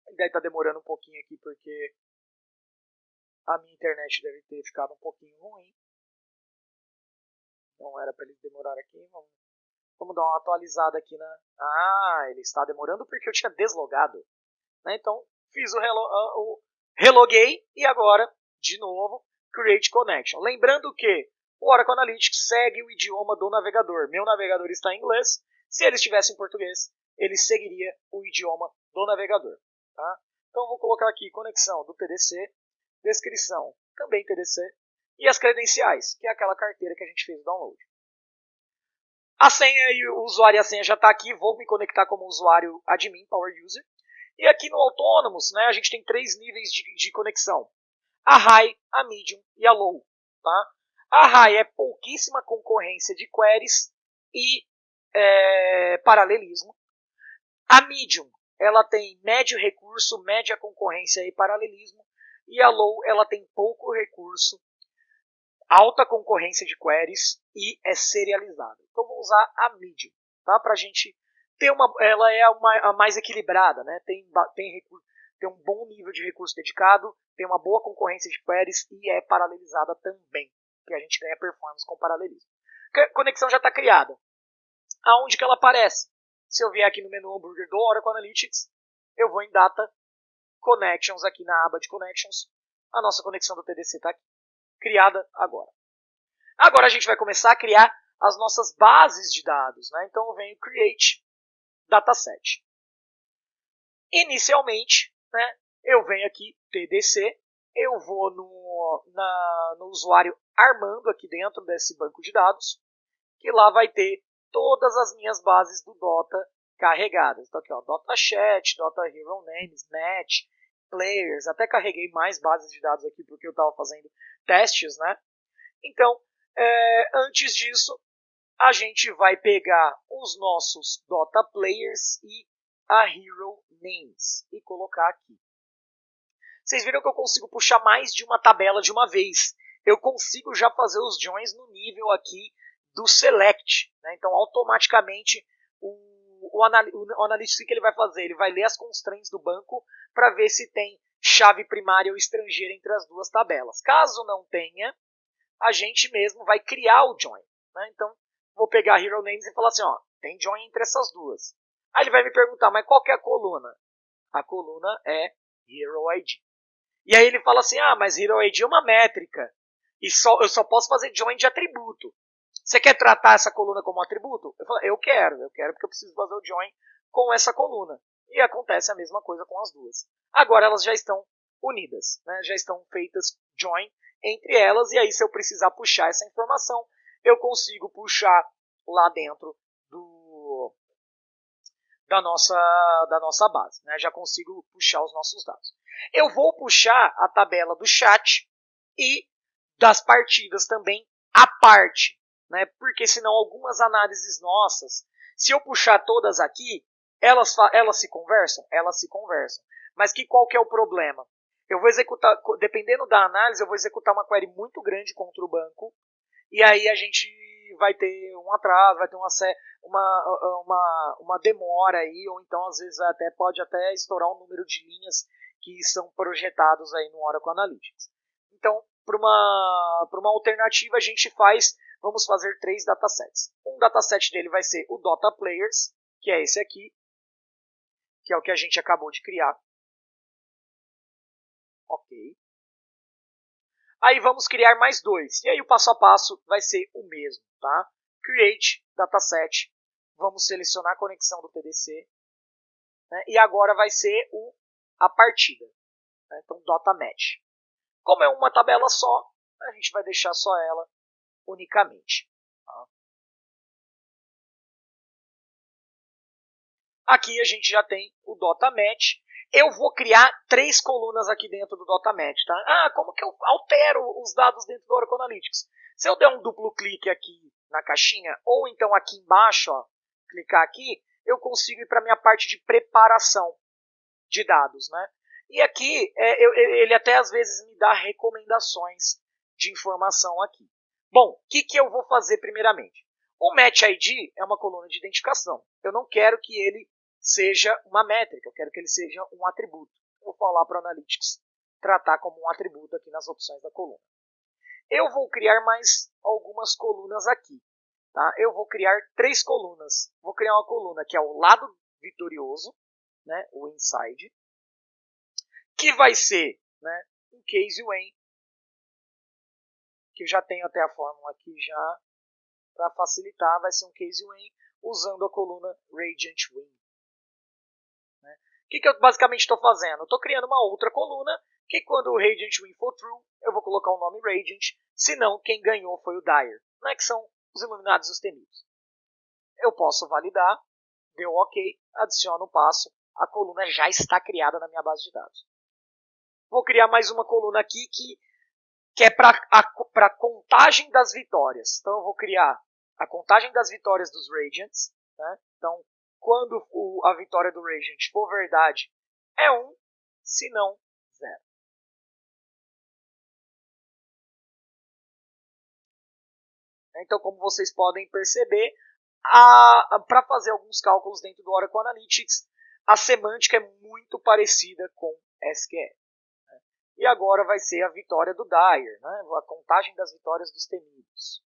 Ele deve estar demorando um pouquinho aqui porque a minha internet deve ter ficado um pouquinho ruim. Não era para ele demorar aqui, vamos dar uma atualizada aqui na... ele está demorando porque eu tinha deslogado. Né? Então, fiz o reloguei e agora, de novo, Create Connection. Lembrando que o Oracle Analytics segue o idioma do navegador. Meu navegador está em inglês. Se ele estivesse em português, ele seguiria o idioma do navegador. Tá? Então, vou colocar aqui conexão do TDC, descrição também TDC, e as credenciais, que é aquela carteira que a gente fez o download. A senha e o usuário e a senha já está aqui. Vou me conectar como usuário admin, Power User. E aqui no Autonomous, né, a gente tem 3 níveis de conexão. A High, a Medium e a Low. Tá? A High é pouquíssima concorrência de queries e paralelismo. A Medium, ela tem médio recurso, média concorrência e paralelismo. E a Low, ela tem pouco recurso, alta concorrência de queries e é serializada. Então vou usar a Medium, tá? Para a gente ter ela é a mais equilibrada, né? Tem um bom nível de recurso dedicado, tem uma boa concorrência de queries e é paralelizada também, que a gente ganha performance com paralelismo. A conexão já está criada. Aonde que ela aparece? Se eu vier aqui no menu hambúrguer do Oracle Analytics, eu vou em Data Connections, aqui na aba de Connections, a nossa conexão do TDC está aqui, criada agora. Agora a gente vai começar a criar as nossas bases de dados. Né? Então eu venho Create Dataset. Inicialmente, né, eu venho aqui TDC, eu vou no usuário Armando aqui dentro desse banco de dados, que lá vai ter todas as minhas bases do Dota carregadas. Então aqui, ó, Dota Chat, Dota Hero Names, Match, Players, até carreguei mais bases de dados aqui porque eu estava fazendo testes, né? Então, antes disso, a gente vai pegar os nossos Dota Players e a Hero Names e colocar aqui. Vocês viram que eu consigo puxar mais de uma tabela de uma vez. Eu consigo já fazer os joins no nível aqui do Select. Né? Então, automaticamente, o analista, o que ele vai fazer? Ele vai ler as constraints do banco para ver se tem chave primária ou estrangeira entre as duas tabelas. Caso não tenha, a gente mesmo vai criar o join. Né? Então, vou pegar a Hero Names e falar assim, ó, tem join entre essas duas. Aí ele vai me perguntar, mas qual que é a coluna? A coluna é Hero ID. E aí ele fala assim, mas Hero ID é uma métrica. E eu só posso fazer join de atributo. Você quer tratar essa coluna como atributo? Eu falo, eu quero porque eu preciso fazer o join com essa coluna. E acontece a mesma coisa com as duas. Agora elas já estão unidas, né? Já estão feitas join entre elas, e aí se eu precisar puxar essa informação, eu consigo puxar lá dentro da nossa base. Né? Já consigo puxar os nossos dados. Eu vou puxar a tabela do chat e das partidas também à parte. Né? Porque senão algumas análises nossas, se eu puxar todas aqui, elas se conversam? Elas se conversam. Mas qual que é o problema? Eu vou executar, dependendo da análise, eu vou executar uma query muito grande contra o banco, e aí a gente vai ter um atraso, vai ter uma demora aí, ou então às vezes pode até estourar um número de linhas que são projetados aí no Oracle Analytics. Então, para uma alternativa, a gente vamos fazer 3 datasets. Um dataset dele vai ser o Data Players, que é esse aqui, que é o que a gente acabou de criar. Ok. Aí vamos criar mais 2. E aí o passo a passo vai ser o mesmo, tá? Create dataset. Vamos selecionar a conexão do TDC. Né? E agora vai ser a partida. Né? Então, data match. Como é uma tabela só, a gente vai deixar só ela unicamente. Tá? Aqui a gente já tem o data match. Eu vou criar 3 colunas aqui dentro do data match. Tá? Como que eu altero os dados dentro do Oracle Analytics? Se eu der um duplo clique aqui na caixinha, ou então aqui embaixo, ó, clicar aqui, eu consigo ir para a minha parte de preparação de dados. Né? E aqui, ele até às vezes me dá recomendações de informação aqui. Bom, o que eu vou fazer primeiramente? O Match ID é uma coluna de identificação. Eu não quero que ele seja uma métrica, eu quero que ele seja um atributo. Vou falar para o Analytics tratar como um atributo aqui nas opções da coluna. Eu vou criar mais algumas colunas aqui. Tá? Eu vou criar 3 colunas. Vou criar uma coluna que é o lado vitorioso, né, o inside, que vai ser, né, um case win, que eu já tenho até a fórmula aqui já para facilitar, vai ser um case win usando a coluna Radiant Win. Né? O que eu basicamente estou fazendo? Eu estou criando uma outra coluna que quando o Radiant Win for true, eu vou colocar o nome Radiant, senão quem ganhou foi o Dire, né, que são os iluminados e os temidos. Eu posso validar, deu ok, adiciono o passo, a coluna já está criada na minha base de dados. Vou criar mais uma coluna aqui que é para a contagem das vitórias. Então eu vou criar a contagem das vitórias dos Radiants. Né? Então, quando a vitória do Radiant for verdade, é 1, se não, 0. Então, como vocês podem perceber, para fazer alguns cálculos dentro do Oracle Analytics, a semântica é muito parecida com SQL. Né? E agora vai ser a vitória do Dire, né? A contagem das vitórias dos temidos.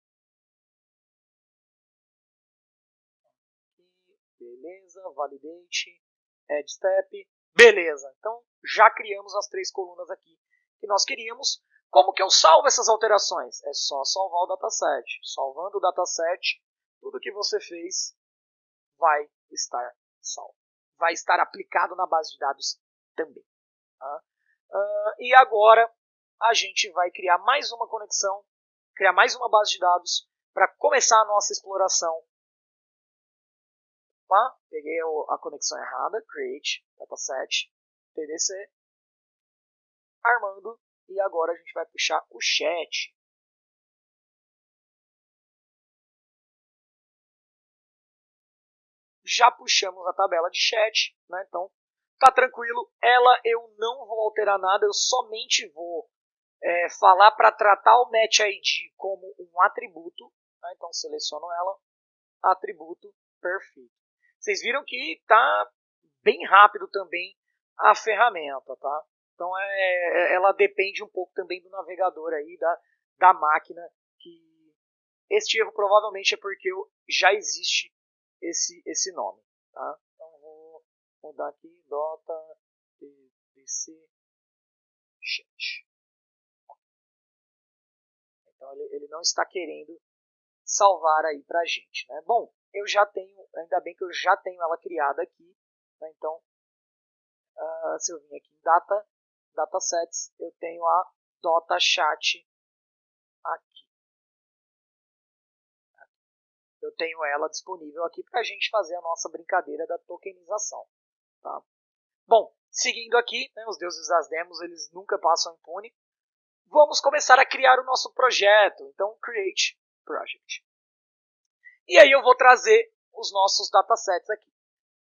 Beleza, validate, add step, beleza. Então já criamos as 3 colunas aqui que nós queríamos. Como que eu salvo essas alterações? É só salvar o dataset. Salvando o dataset, tudo que você fez vai estar salvo. Vai estar aplicado na base de dados também. Tá? E agora a gente vai criar mais uma conexão, criar mais uma base de dados para começar a nossa exploração. Opa, peguei a conexão errada, create, dataset, TDC, armando, e agora a gente vai puxar o chat. Já puxamos a tabela de chat, né? Então tá tranquilo, ela eu não vou alterar nada, eu somente vou falar para tratar o Match ID como um atributo, né? Então seleciono ela, atributo, perfeito. Vocês viram que está bem rápido também a ferramenta, tá? Então ela depende um pouco também do navegador aí, da máquina, que este erro provavelmente é porque já existe esse nome, tá? Então vou mudar aqui, dota tdc chat. Então ele não está querendo salvar aí pra gente, né? Bom, eu já tenho, ainda bem que eu já tenho ela criada aqui, né? Então se eu vim aqui em datasets, eu tenho a dotachat aqui. Eu tenho ela disponível aqui para a gente fazer a nossa brincadeira da tokenização. Tá? Bom, seguindo aqui, né, os deuses das demos, eles nunca passam impune. Vamos começar a criar o nosso projeto. Então, create project. E aí eu vou trazer os nossos datasets aqui.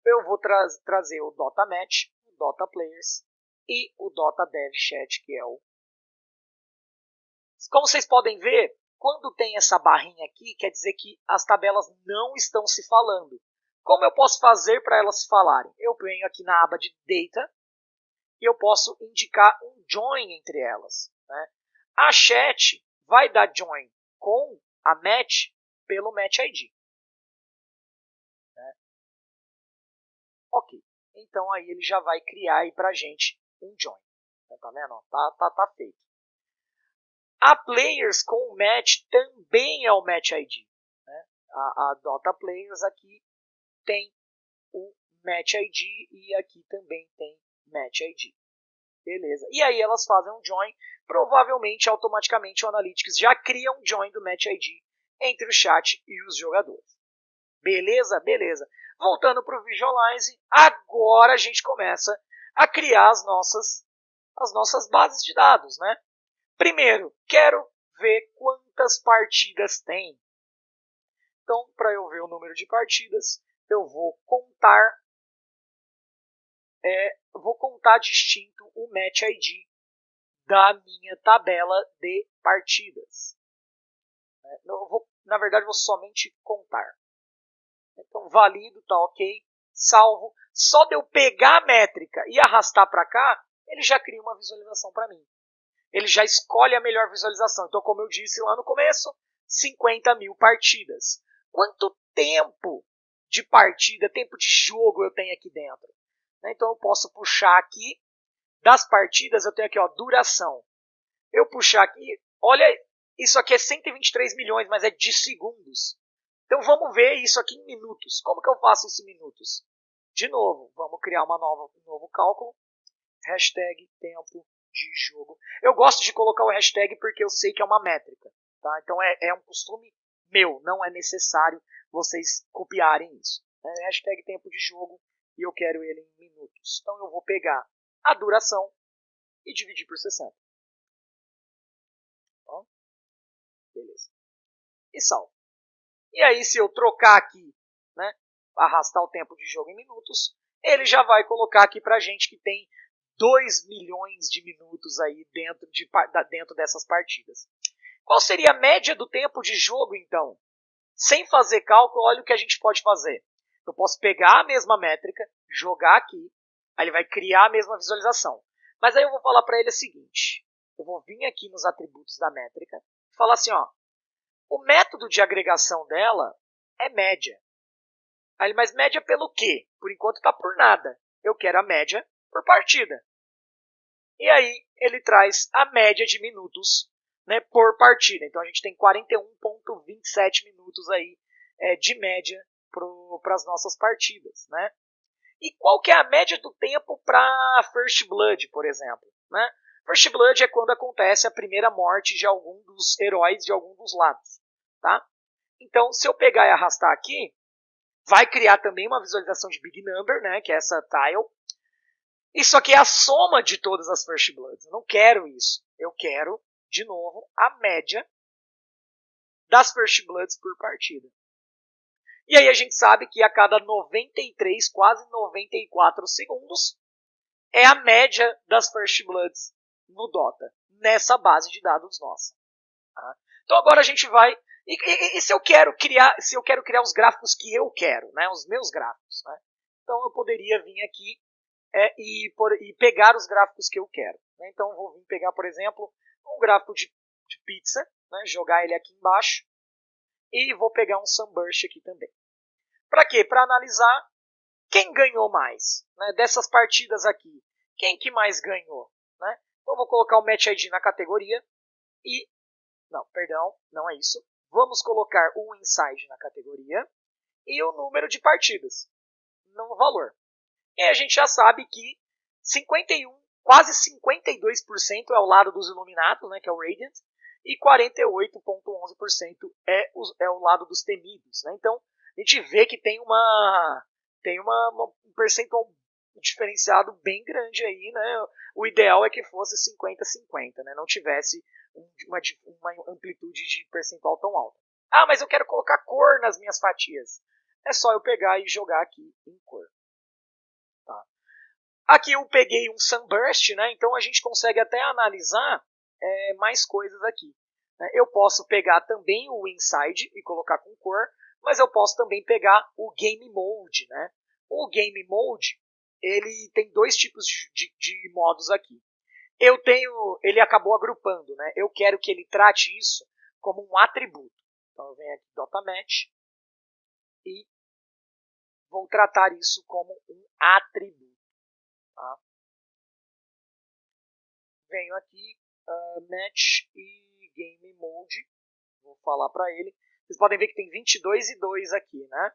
Eu vou trazer o data match, o data players e o data dev chat, que é o... Como vocês podem ver, Quando tem essa barrinha aqui, quer dizer que as tabelas não estão se falando. Como eu posso fazer para elas se falarem? Eu venho aqui na aba de Data e eu posso indicar um join entre elas. Né? A chat vai dar join com a match pelo Match ID. Né? Ok. Então aí ele já vai criar aí pra gente um join. Tá vendo? Tá feito. A players com o match também é o Match ID. Né? A Dota Players aqui tem o Match ID e aqui também tem Match ID. Beleza. E aí elas fazem um join. Provavelmente, automaticamente, o Analytics já cria um join do Match ID entre o chat e os jogadores. Beleza? Beleza. Voltando para o Visualize, agora a gente começa a criar as nossas bases de dados. Né? Primeiro, quero ver quantas partidas tem. Então, para eu ver o número de partidas, eu vou contar distinto o Match ID da minha tabela de partidas. Na verdade, eu vou somente contar. Então, valido, tá ok, salvo. Só de eu pegar a métrica e arrastar para cá, ele já cria uma visualização para mim. Ele já escolhe a melhor visualização. Então, como eu disse lá no começo, 50 mil partidas. Quanto tempo de partida, tempo de jogo eu tenho aqui dentro? Então, eu posso puxar aqui, das partidas, eu tenho aqui, ó, duração. Eu puxar aqui, olha, isso aqui é 123 milhões, mas é de segundos. Então, vamos ver isso aqui em minutos. Como que eu faço isso em minutos? De novo, vamos criar um novo cálculo. Hashtag tempo de jogo. Eu gosto de colocar o hashtag porque eu sei que é uma métrica. Tá? Então, é um costume meu. Não é necessário vocês copiarem isso. Hashtag tempo de jogo e eu quero ele em minutos. Então, eu vou pegar a duração e dividir por 60. Então, beleza. E salvo. E aí, se eu trocar aqui, né, arrastar o tempo de jogo em minutos, ele já vai colocar aqui pra gente que tem 2 milhões de minutos aí dentro dessas partidas. Qual seria a média do tempo de jogo, então? Sem fazer cálculo, olha o que a gente pode fazer. Eu posso pegar a mesma métrica, jogar aqui, aí ele vai criar a mesma visualização. Mas aí eu vou falar para ele o seguinte, eu vou vir aqui nos atributos da métrica e falar assim, ó, o método de agregação dela é média. Aí, mas média pelo quê? Por enquanto está por nada. Eu quero a média por partida. E aí ele traz a média de minutos, né, por partida. Então a gente tem 41,27 minutos aí de média para as nossas partidas. Né? E qual que é a média do tempo para First Blood, por exemplo? Né? First Blood é quando acontece a primeira morte de algum dos heróis de algum dos lados. Tá? Então, se eu pegar e arrastar aqui, vai criar também uma visualização de Big Number, né, que é essa tile. Isso aqui é a soma de todas as First Bloods. Eu não quero isso. Eu quero, de novo, a média das First Bloods por partida. E aí a gente sabe que a cada 93, quase 94 segundos, é a média das First Bloods no Dota, nessa base de dados nossa. Tá? Então agora a gente vai... E se eu quero criar os gráficos que eu quero, né, os meus gráficos, né? Então eu poderia vir aqui e pegar os gráficos que eu quero. Né? Então eu vou vir pegar, por exemplo, um gráfico de pizza, né, jogar ele aqui embaixo, e vou pegar um Sunburst aqui também. Para quê? Para analisar quem ganhou mais, né, dessas partidas aqui. Quem que mais ganhou? Né? Então eu vou colocar o Match ID na categoria e... Não, perdão, não é isso. Vamos colocar o Inside na categoria e o número de partidas no valor. E aí a gente já sabe que 51, quase 52% é o lado dos Iluminados, né, que é o Radiant, e 48,11% é o lado dos Temidos. Né? Então a gente vê que tem um percentual diferenciado bem grande aí. Né? O ideal é que fosse 50-50, né? Não tivesse uma amplitude de percentual tão alta. Ah, mas eu quero colocar cor nas minhas fatias. É só eu pegar e jogar aqui em cor. Tá. Aqui eu peguei um Sunburst, né? Então a gente consegue até analisar mais coisas aqui. né? Eu posso pegar também o inside e colocar com cor, mas eu posso também pegar o game mode, né? O game mode, ele tem dois tipos de modos aqui. Ele acabou agrupando, né? Eu quero que ele trate isso como um atributo. Então eu venho aqui .match e vou tratar isso como um atributo. Tá? Venho aqui, match e game mode, vou falar para ele. Vocês podem ver que tem 22 e 2 aqui, né?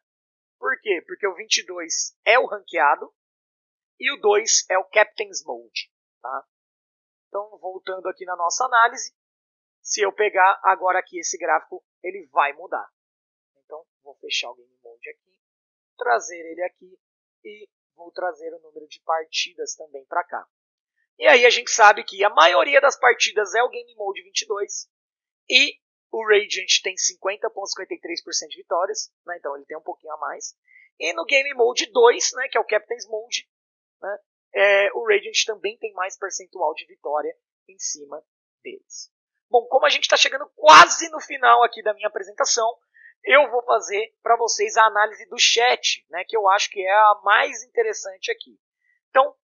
Por quê? Porque o 22 é o ranqueado e o 2 é o Captain's Mode. Tá? Então, voltando aqui na nossa análise, se eu pegar agora aqui esse gráfico, ele vai mudar. Então, vou fechar o Game Mode aqui, trazer ele aqui e vou trazer o número de partidas também para cá. E aí a gente sabe que a maioria das partidas é o Game Mode 22 e o Radiant tem 50,53% de vitórias, né? Então ele tem um pouquinho a mais. E no Game Mode 2, né, que é o Captain's Mode, né, o Radiant também tem mais percentual de vitória em cima deles. Bom, como a gente está chegando quase no final aqui da minha apresentação, eu vou fazer para vocês a análise do chat, né, que eu acho que é a mais interessante aqui. Então,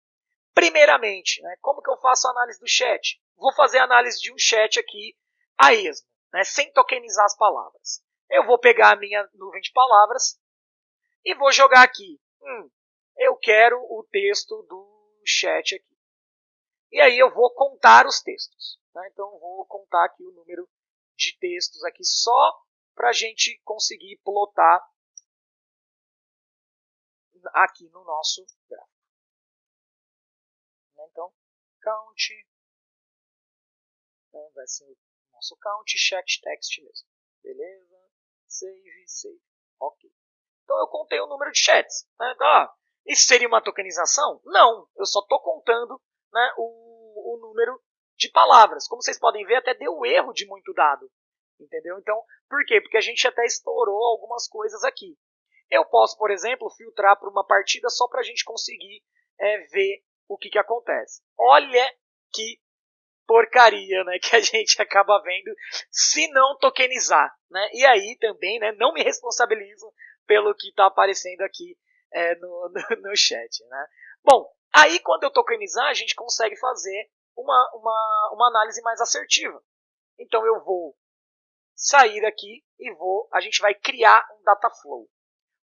primeiramente, né, como que eu faço a análise do chat? Vou fazer a análise de um chat aqui a esmo, né, sem tokenizar as palavras. Eu vou pegar a minha nuvem de palavras e vou jogar aqui. Eu quero o texto do chat aqui. E aí eu vou contar os textos. Né? Então eu vou contar aqui o número de textos aqui só para a gente conseguir plotar aqui no nosso gráfico. Então, count, vai ser o nosso count, chat text mesmo. Beleza? Save. Ok. Então eu contei o número de chats. Né? Isso seria uma tokenização? Não, eu só estou contando, né, o número de palavras. Como vocês podem ver, até deu erro de muito dado. Entendeu? Então, por quê? Porque a gente até estourou algumas coisas aqui. Eu posso, por exemplo, filtrar para uma partida só para a gente conseguir ver o que acontece. Olha que porcaria, né, que a gente acaba vendo se não tokenizar. Né? E aí também, né, não me responsabilizo pelo que está aparecendo aqui no chat. Né? Bom, aí quando eu tokenizar, a gente consegue fazer uma análise mais assertiva. Então eu vou sair aqui e a gente vai criar um Dataflow.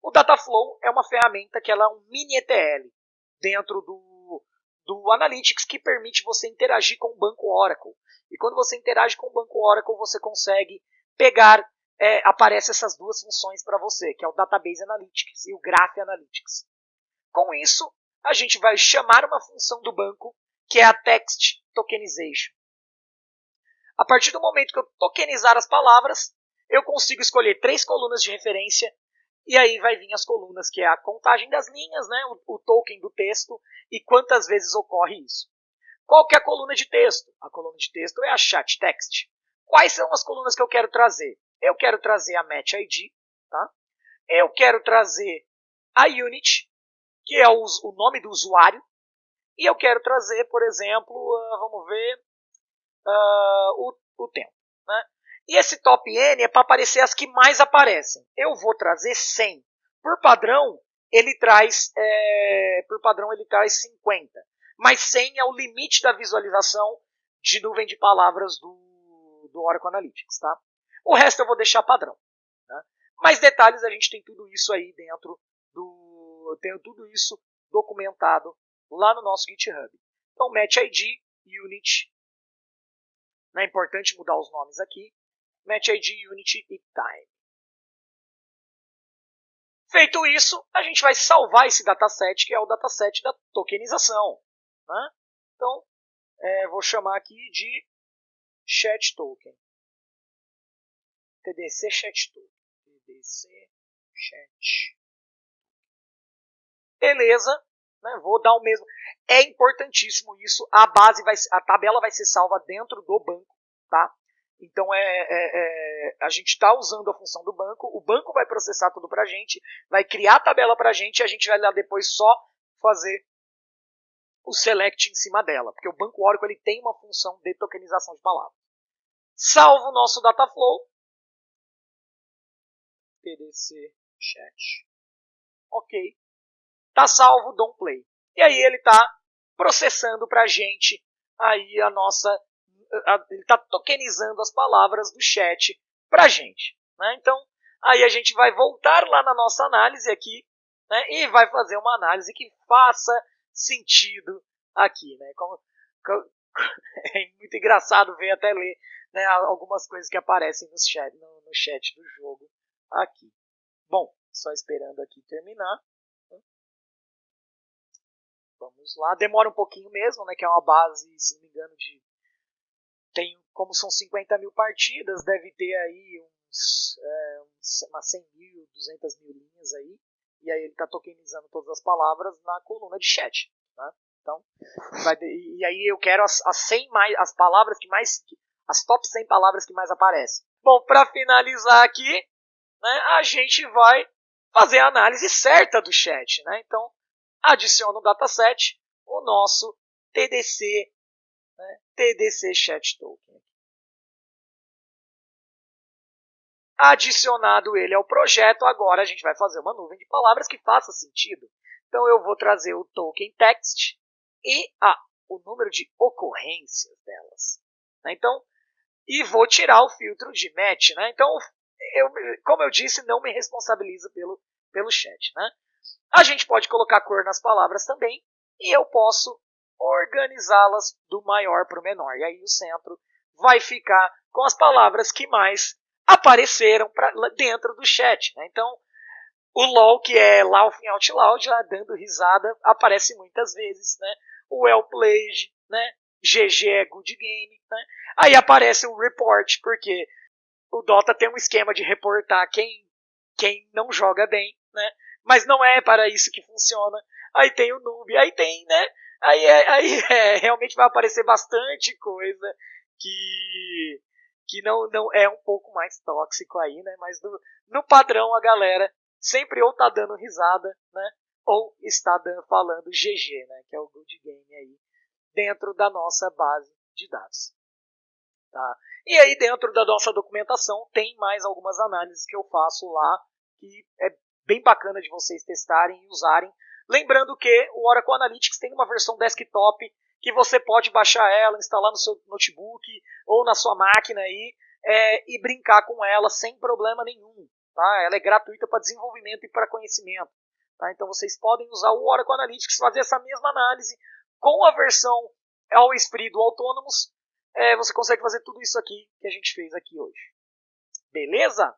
O Dataflow é uma ferramenta que ela é um mini ETL dentro do Analytics que permite você interagir com o banco Oracle. E quando você interage com o banco Oracle, você consegue pegar, aparece essas duas funções para você, que é o Database Analytics e o Graph Analytics. Com isso, a gente vai chamar uma função do banco, que é a Text Tokenization. A partir do momento que eu tokenizar as palavras, eu consigo escolher 3 colunas de referência, e aí vai vir as colunas, que é a contagem das linhas, né, o token do texto, e quantas vezes ocorre isso. Qual que é a coluna de texto? A coluna de texto é a chat text. Quais são as colunas que eu quero trazer? Eu quero trazer a match ID, tá? Eu quero trazer a unit, que é o nome do usuário, e eu quero trazer, por exemplo, vamos ver, o tempo. Né? E esse top N é para aparecer as que mais aparecem. Eu vou trazer 100. Por padrão, ele traz 50. Mas 100 é o limite da visualização de nuvem de palavras do Oracle Analytics. Tá? O resto eu vou deixar padrão. Né? Mais detalhes, a gente tem tudo isso aí dentro tenho tudo isso documentado lá no nosso GitHub. Então, Match ID, Unit. É importante mudar os nomes aqui. Match ID, Unity e Time. Feito isso, a gente vai salvar esse dataset, que é o dataset da tokenização. Né? Então, vou chamar aqui de Chat Token. TDC Chat Token. TDC Chat. Beleza. Né? Vou dar o mesmo. É importantíssimo isso. A tabela vai ser salva dentro do banco. Tá? Então a gente está usando a função do banco, o banco vai processar tudo para a gente, vai criar a tabela para a gente e a gente vai lá depois só fazer o select em cima dela, porque o banco Oracle ele tem uma função de tokenização de palavras. salvo o nosso Dataflow, TDC Chat, ok, tá salvo, don't play. E aí ele tá processando pra gente aí a nossa, ele tá tokenizando as palavras do chat pra gente, né? Então, aí a gente vai voltar lá na nossa análise aqui, né, e vai fazer uma análise que faça sentido aqui, né? É muito engraçado ver até ler, né, algumas coisas que aparecem no chat do jogo aqui. Bom, só esperando aqui terminar. Vamos lá. Demora um pouquinho mesmo, né? Que é uma base, se não me engano, como são 50 mil partidas, deve ter aí umas 100 mil, 200 mil linhas aí. E aí ele está tokenizando todas as palavras na coluna de chat. Né? Então, e aí eu quero as palavras que mais. As top 100 palavras que mais aparecem. Bom, para finalizar aqui, né, a gente vai fazer a análise certa do chat. Né? Então, adiciona no dataset o nosso TDC, né, TDC Chat Token. Adicionado ele ao projeto, agora a gente vai fazer uma nuvem de palavras que faça sentido. Então eu vou trazer o token text e o número de ocorrências delas. Né? Então, e vou tirar o filtro de match. Né? Então, como eu disse, não me responsabiliza pelo chat. Né? A gente pode colocar cor nas palavras também e eu posso organizá-las do maior para o menor. E aí o centro vai ficar com as palavras que mais apareceram dentro do chat. Né? Então, o LOL, que é Laughing Out Loud, lá dando risada, aparece muitas vezes. Né? O Well Played, né? GG é Good Game. Né? Aí aparece o Report, porque o Dota tem um esquema de reportar quem não joga bem, né? Mas não é para isso que funciona. Aí tem o noob, aí tem, né? Aí realmente vai aparecer bastante coisa que não é um pouco mais tóxico aí, né? Mas no padrão a galera sempre ou tá dando risada, né? Ou está falando GG, né? Que é o Good Game aí, dentro da nossa base de dados. Tá? E aí dentro da nossa documentação tem mais algumas análises que eu faço lá, que é bem bacana de vocês testarem e usarem. Lembrando que o Oracle Analytics tem uma versão desktop que você pode baixar ela, instalar no seu notebook ou na sua máquina aí, e brincar com ela sem problema nenhum. Tá? Ela é gratuita para desenvolvimento e para conhecimento. Tá? Então vocês podem usar o Oracle Analytics, fazer essa mesma análise com a versão ao Esprit do Autonomous. Você consegue fazer tudo isso aqui que a gente fez aqui hoje. Beleza?